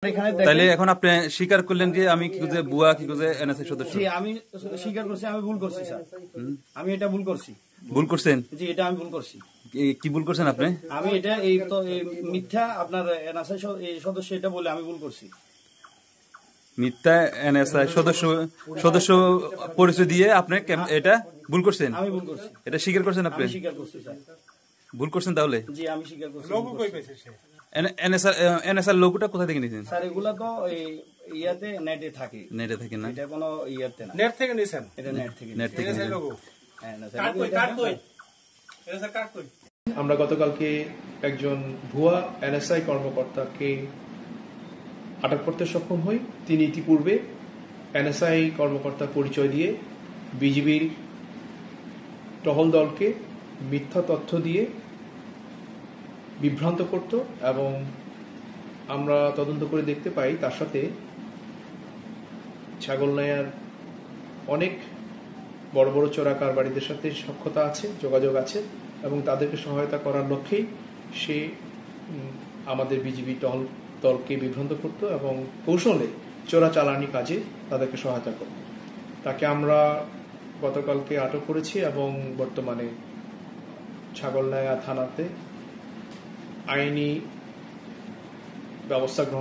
তাহলে এখন আপনি স্বীকার করলেন যে আমি কি করে বুয়া কি করে এনএসআই সদস্য? জি আমি স্বীকার করছি, আমি ভুল করছি স্যার, আমি এটা ভুল করছি। ভুল করছেন? জি এটা আমি ভুল করছি। কি ভুল করছেন আপনি? আমি এটা এই তো মিথ্যা আপনার এনএসআই সদস্য এটা বলে আমি ভুল করছি। মিথ্যা এনএসআই সদস্য পরিচয় দিয়ে আপনি এটা ভুল করছেন? আমি ভুল করছি। এটা স্বীকার করছেন আপনি? আমি স্বীকার করছি স্যার। ভুল করছেন তাহলে? জি আমি স্বীকার করছি। লোগো কই পেয়েছে সে? এনএসআই লোগোটা কোথা থেকে নিয়েছেন? স্যার এগুলা তো ইয়াতে নেটে থাকে। নেটে থাকে না? এটা কোনো ইয়াতে না। নেট থেকে নিছেন? এটা নেট থেকে। নেট থেকে এনএসআই লোগো। হ্যাঁ না কার্ড কই? কার্ড কই? এনএসআই কার্ড কই? আমরা গতকালকে একজন ভুয়া এনএসআই কর্মকর্তাকে আটক করতে সক্ষম হই। তিনি ইতিপূর্বে এনএসআই কর্মকর্তার পরিচয় দিয়ে বিজিবির টহল দলকে মিথ্যা তথ্য দিয়ে বিভ্রান্ত করত এবং আমরা তদন্ত করে দেখতে পাই তার সাথে ছাগলনাইয়ার অনেক বড় বড় চোরা কারবারিদের সাথে সখ্যতা আছে, যোগাযোগ আছে এবং তাদেরকে সহায়তা করার লক্ষ্যেই সে আমাদের বিজিবি টহল দলকে বিভ্রান্ত করত এবং কৌশলে চোরা চালানি কাজে তাদেরকে সহায়তা করত। তাকে আমরা গতকালকে আটক করেছি এবং বর্তমানে ছাগলনাইয়া থানাতে আইনি ব্যবস্থা গ্রহণ